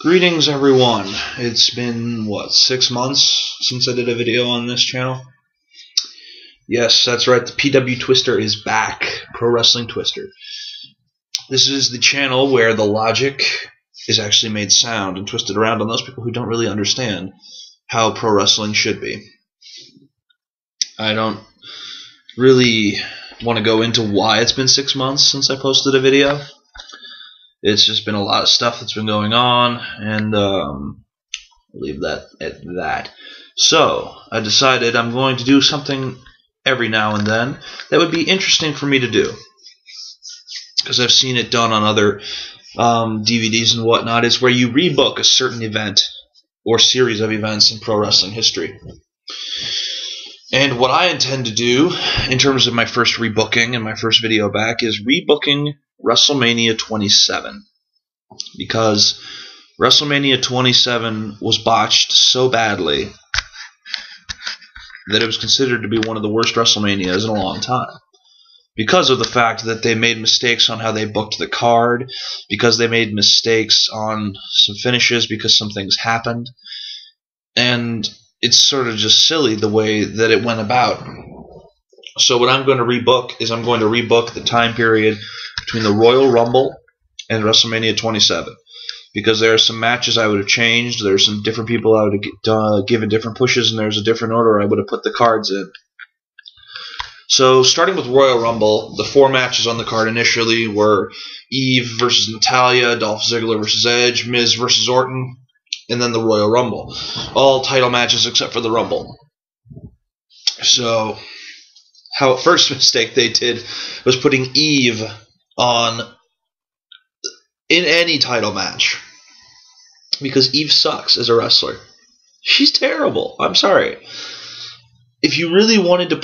Greetings, everyone. It's been, 6 months since I did a video on this channel? Yes, that's right. The PW Twister is back. Pro Wrestling Twister. This is the channel where the logic is actually made sound and twisted around on those people who don't really understand how pro wrestling should be. I don't really want to go into why it's been 6 months since I posted a video. It's just been a lot of stuff that's been going on, and I'll leave that at that. So, I decided I'm going to do something every now and then that would be interesting for me to do, because I've seen it done on other DVDs and whatnot, is where you rebook a certain event or series of events in pro wrestling history. And what I intend to do, in terms of my first rebooking and my first video back, is rebooking Wrestlemania 27. Because Wrestlemania 27 was botched so badly that it was considered to be one of the worst WrestleManias in a long time. Because of the fact that they made mistakes on how they booked the card, because they made mistakes on some finishes, because some things happened. And it's sort of just silly the way that it went about. So what I'm going to rebook is I'm going to rebook the time period between the Royal Rumble and WrestleMania 27. Because there are some matches I would have changed, there's some different people I would have given different pushes, and there's a different order I would have put the cards in. So starting with Royal Rumble, the 4 matches on the card initially were Eve versus Natalya, Dolph Ziggler versus Edge, Miz versus Orton, and then the Royal Rumble. All title matches except for the Rumble. So, first mistake they did was putting Eve on in any title match. Because Eve sucks as a wrestler. She's terrible. I'm sorry. If you really wanted a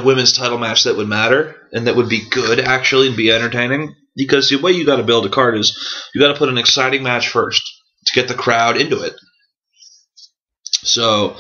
women's title match that would matter, and that would be good, actually, and be entertaining, because the way you got to build a card is you got to put an exciting match first to get the crowd into it. So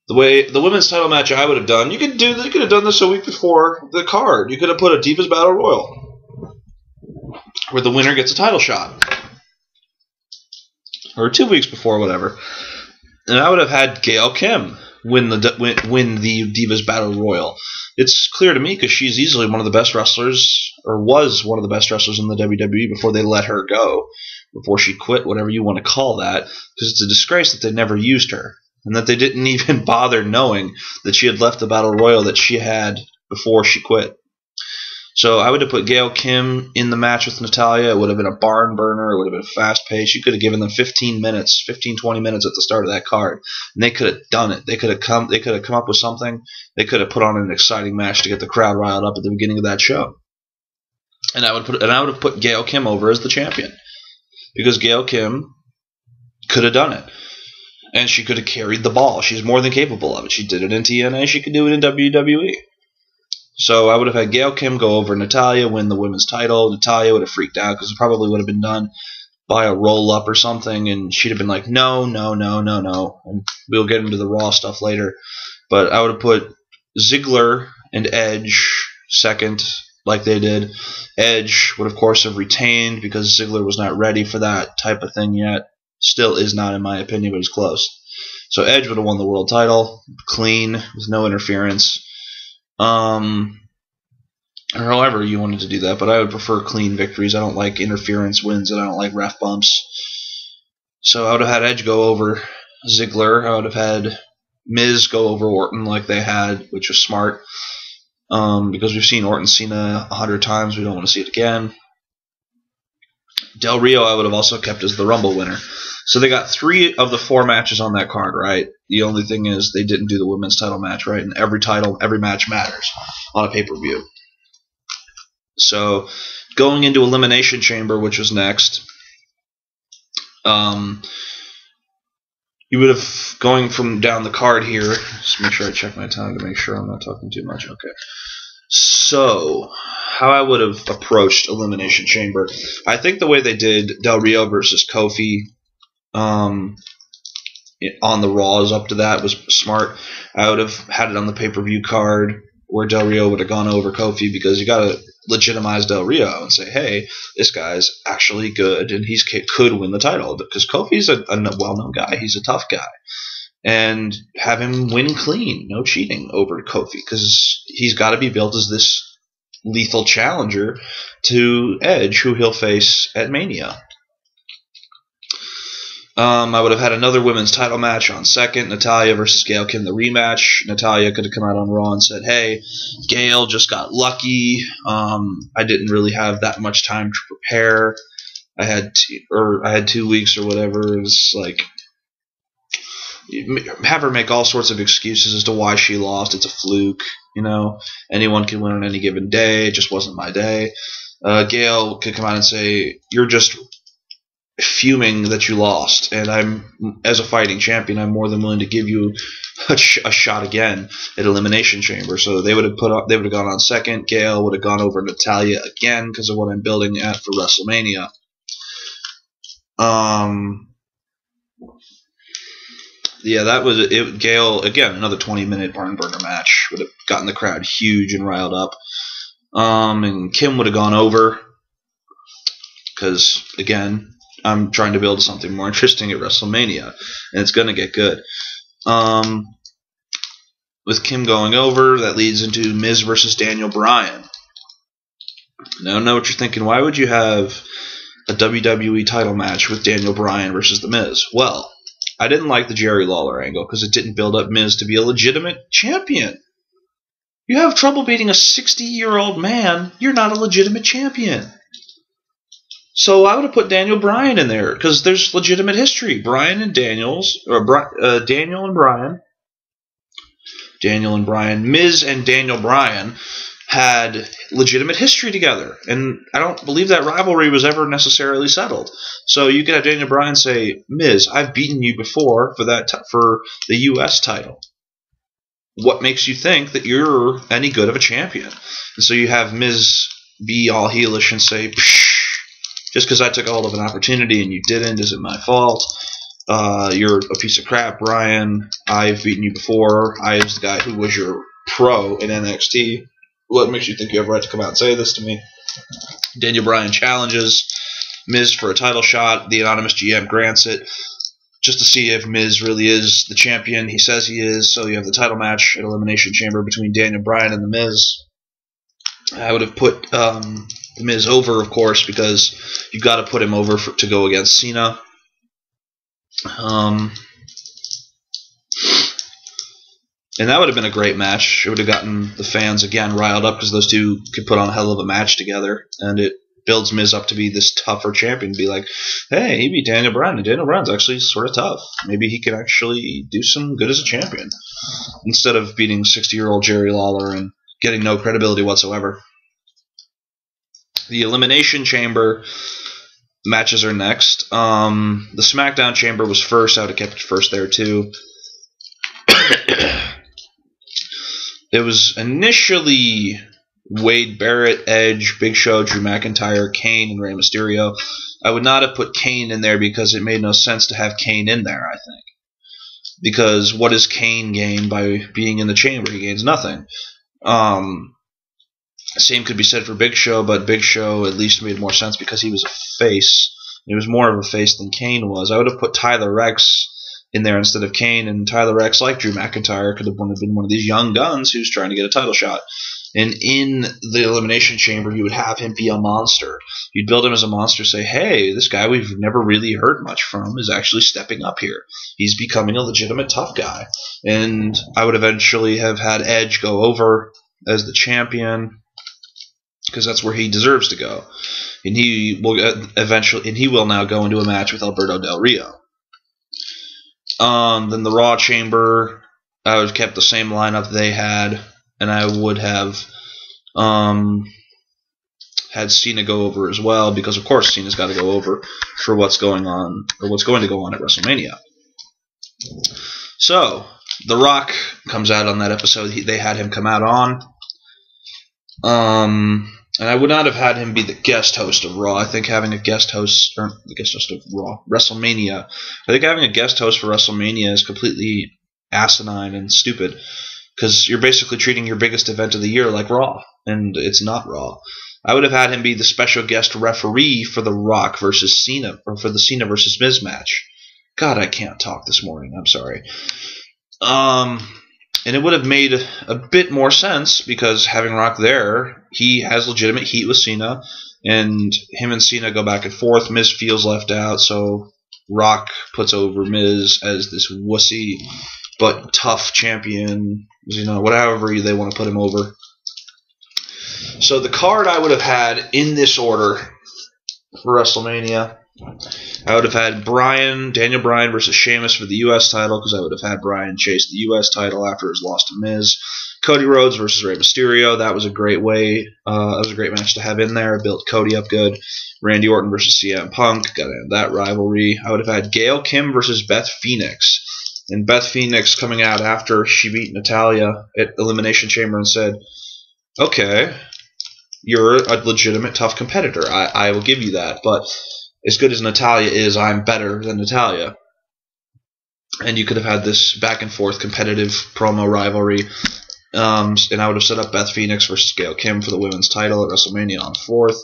the women's title match I would have done, you could have done this a week before the card. You could have put a Divas Battle Royal where the winner gets a title shot, or 2 weeks before, whatever. And I would have had Gail Kim win the Divas Battle Royal. It's clear to me because she's easily one of the best wrestlers, or was one of the best wrestlers in the WWE before they let her go, before she quit, whatever you want to call that, because it's a disgrace that they never used her, and that they didn't even bother knowing that she had left the Battle Royal that she had before she quit. So I would have put Gail Kim in the match with Natalya. It would have been a barn burner. It would have been fast paced. You could have given them 15 minutes, 20 minutes at the start of that card, and they could have done it. They could have come up with something. They could have put on an exciting match to get the crowd riled up at the beginning of that show. And I would have put Gail Kim over as the champion, because Gail Kim could have done it, and she could have carried the ball. She's more than capable of it. She did it in TNA. She could do it in WWE. So I would have had Gail Kim go over Natalya, win the women's title. Natalya would have freaked out because it probably would have been done by a roll-up or something, and she'd have been like, no, no, no, no, no. And we'll get into the Raw stuff later. But I would have put Ziggler and Edge second, like they did. Edge would, of course, have retained because Ziggler was not ready for that type of thing yet. Still is not, in my opinion, but he's close. So Edge would have won the world title, clean, with no interference. Or however you wanted to do that, but I would prefer clean victories. I don't like interference wins, and I don't like ref bumps. So I would have had Edge go over Ziggler. I would have had Miz go over Orton like they had, which was smart. Because we've seen Orton Cena 100 times, we don't want to see it again. Del Rio I would have also kept as the Rumble winner. So they got 3 of the 4 matches on that card, right? The only thing is they didn't do the women's title match, right? And every match matters on a pay-per-view. So going into Elimination Chamber, which was next, you would have, going from down the card here, just make sure I check my time to make sure I'm not talking too much. Okay. So, how I would have approached Elimination Chamber, I think the way they did Del Rio versus Kofi on the Raws up to that was smart. I would have had it on the pay-per-view card where Del Rio would have gone over Kofi, because you got to legitimize Del Rio and say, hey, this guy's actually good and he could win the title, because Kofi's a well-known guy. He's a tough guy. And have him win clean, no cheating, over Kofi, because he's got to be built as this lethal challenger to Edge, who he'll face at Mania. I would have had another women's title match on second, Natalya versus Gail Kim, the rematch. Natalya could have come out on Raw and said, hey, Gail just got lucky. I didn't really have that much time to prepare. I had 2 weeks or whatever. It was like, have her make all sorts of excuses as to why she lost. It's a fluke, you know. Anyone can win on any given day. It just wasn't my day. Gail could come out and say, you're just fuming that you lost, and I'm, as a fighting champion, I'm more than willing to give you a shot again at Elimination Chamber. So they would have gone on second. Gail would have gone over Natalya again because of what I'm building at for WrestleMania. Yeah, that was it. Gail, again, another 20-minute barn burner match, would have gotten the crowd huge and riled up. And Kim would have gone over because, again, I'm trying to build something more interesting at WrestleMania, and it's going to get good. With Kim going over, that leads into Miz versus Daniel Bryan. Now, I know what you're thinking. Why would you have a WWE title match with Daniel Bryan versus The Miz? Well, I didn't like the Jerry Lawler angle because it didn't build up Miz to be a legitimate champion. You have trouble beating a 60-year-old man, you're not a legitimate champion. So I would have put Daniel Bryan in there because there's legitimate history. Daniel and Bryan, Miz and Daniel Bryan had legitimate history together, and I don't believe that rivalry was ever necessarily settled. So you could have Daniel Bryan say, Miz, I've beaten you before for the U.S. title. What makes you think that you're any good of a champion? And so you have Miz be all heelish and say, psh, just because I took hold of an opportunity and you didn't, is it my fault? You're a piece of crap, Bryan. I've beaten you before. I was the guy who was your pro in NXT. What makes you think you have a right to come out and say this to me? Daniel Bryan challenges Miz for a title shot. The anonymous GM grants it just to see if Miz really is the champion. He says he is, so you have the title match at Elimination Chamber between Daniel Bryan and The Miz. I would have put The Miz over, of course, because you've got to put him over to go against Cena. And that would have been a great match. It would have gotten the fans again riled up because those two could put on a hell of a match together, and it builds Miz up to be this tougher champion. Be like, hey, he beat Daniel Bryan, and Daniel Bryan's actually sort of tough. Maybe he can actually do some good as a champion instead of beating 60-year-old Jerry Lawler and getting no credibility whatsoever. The Elimination Chamber matches are next. The SmackDown Chamber was first. I would have kept it first there too. It was initially Wade Barrett, Edge, Big Show, Drew McIntyre, Kane, and Rey Mysterio. I would not have put Kane in there because it made no sense to have Kane in there, I think. Because what does Kane gain by being in the chamber? He gains nothing. Same could be said for Big Show, but Big Show at least made more sense because he was a face. He was more of a face than Kane was. I would have put Tyler Rex in there instead of Kane, and Tyler Rex, like Drew McIntyre, could have been one of these young guns who's trying to get a title shot. And in the Elimination Chamber, you would have him be a monster. You'd build him as a monster, say, hey, this guy we've never really heard much from is actually stepping up here. He's becoming a legitimate tough guy. And I would eventually have had Edge go over as the champion because that's where he deserves to go. And he will now go into a match with Alberto Del Rio. Then the Raw Chamber, I would have kept the same lineup they had, and I would have had Cena go over as well, because of course Cena's got to go over for what's going on, or what's going to go on at WrestleMania. So, The Rock comes out on that episode. They had him come out on. And I would not have had him be the guest host of Raw. I think having a guest host, or the guest host of Raw, WrestleMania, I think having a guest host for WrestleMania is completely asinine and stupid, because you're basically treating your biggest event of the year like Raw, and it's not Raw. I would have had him be the special guest referee for the Rock versus Cena, or for the Cena versus Miz match. God, I can't talk this morning. I'm sorry. And it would have made a bit more sense because having Rock there, he has legitimate heat with Cena, and him and Cena go back and forth. Miz feels left out, so Rock puts over Miz as this wussy but tough champion, whatever they want to put him over. So the card I would have had in this order for WrestleMania, I would have had Daniel Bryan versus Sheamus for the U.S. title, because I would have had Bryan chase the U.S. title after his loss to Miz. Cody Rhodes versus Rey Mysterio, that was a great that was a great match to have in there. Built Cody up good. Randy Orton versus CM Punk, got to end that rivalry. I would have had Gail Kim versus Beth Phoenix. And Beth Phoenix coming out after she beat Natalya at Elimination Chamber and said, okay, you're a legitimate tough competitor. I will give you that. But as good as Natalya is, I'm better than Natalya. And you could have had this back and forth competitive promo rivalry. And I would have set up Beth Phoenix versus Gail Kim for the women's title at WrestleMania on 4th.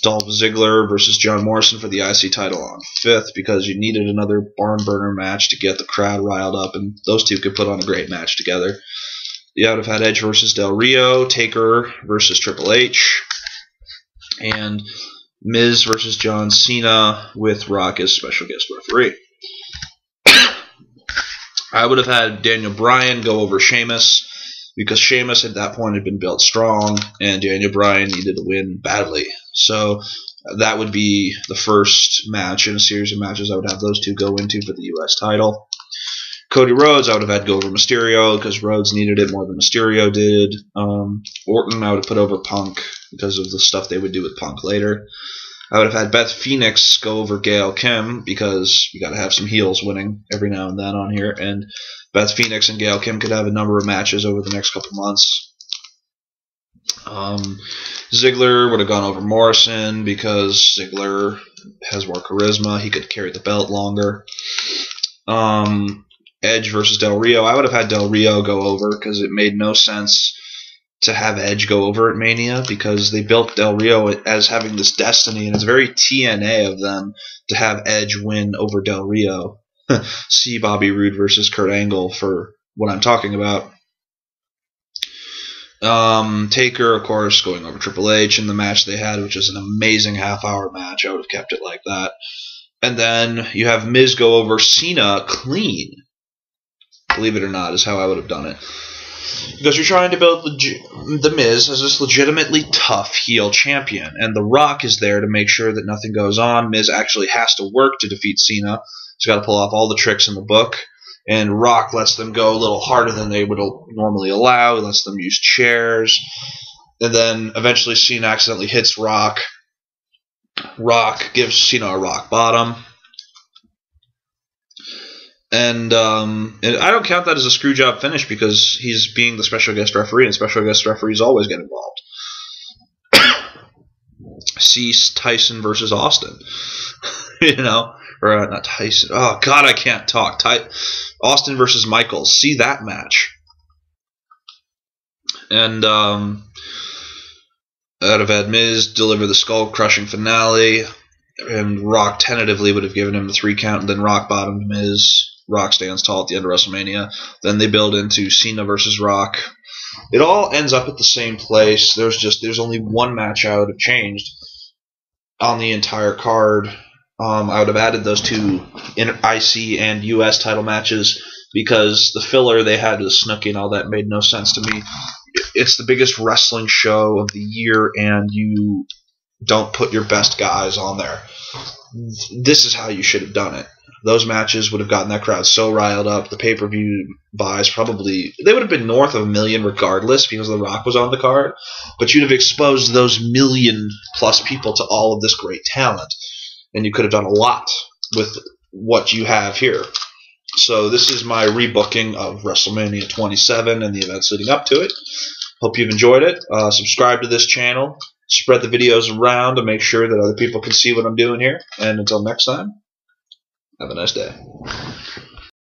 Dolph Ziggler versus John Morrison for the IC title on 5th, because you needed another barn burner match to get the crowd riled up, and those two could put on a great match together. You would have had Edge versus Del Rio, Taker versus Triple H, and Miz versus John Cena with Rock as special guest referee. I would have had Daniel Bryan go over Sheamus, because Sheamus at that point had been built strong, and Daniel Bryan needed to win badly. So that would be the first match in a series of matches I would have those two go into for the U.S. title. Cody Rhodes, I would have had go over Mysterio, because Rhodes needed it more than Mysterio did. Orton, I would have put over Punk because of the stuff they would do with Punk later. I would have had Beth Phoenix go over Gail Kim, because we got to have some heels winning every now and then on here. And Beth Phoenix and Gail Kim could have a number of matches over the next couple months. Ziggler would have gone over Morrison, because Ziggler has more charisma. He could carry the belt longer. Edge versus Del Rio. I would have had Del Rio go over, because it made no sense to have Edge go over at Mania, because they built Del Rio as having this destiny, and it's very TNA of them to have Edge win over Del Rio. See Bobby Roode versus Kurt Angle for what I'm talking about. Taker, of course, going over Triple H in the match they had, which was an amazing half-hour match. I would have kept it like that. And then you have Miz go over Cena clean. Believe it or not, is how I would have done it. Because you're trying to build the Miz as this legitimately tough heel champion. And The Rock is there to make sure that nothing goes on. Miz actually has to work to defeat Cena. He's got to pull off all the tricks in the book. And Rock lets them go a little harder than they would normally allow. He lets them use chairs. And then eventually Cena accidentally hits Rock. Rock gives Cena a rock bottom. And I don't count that as a screw job finish, because he's being the special guest referee, and special guest referees always get involved. See Tyson versus Austin. Or not Tyson. Oh, God, I can't talk. Austin versus Michaels. See that match. And I'd have had Miz deliver the skull-crushing finale, and Rock tentatively would have given him the 3 count, and then Rock bottomed Miz. Rock stands tall at the end of WrestleMania. Then they build into Cena versus Rock. It all ends up at the same place. There's only one match I would have changed on the entire card. I would have added those 2 IC and US title matches, because the filler they had with Snooki and all that made no sense to me. It's the biggest wrestling show of the year, and you don't put your best guys on there. This is how you should have done it. Those matches would have gotten that crowd so riled up. The pay-per-view buys they would have been north of 1 million regardless, because The Rock was on the card. But you'd have exposed those 1 million-plus people to all of this great talent. And you could have done a lot with what you have here. So this is my rebooking of WrestleMania 27 and the events leading up to it. Hope you've enjoyed it. Subscribe to this channel. Spread the videos around to make sure that other people can see what I'm doing here. And until next time, have a nice day.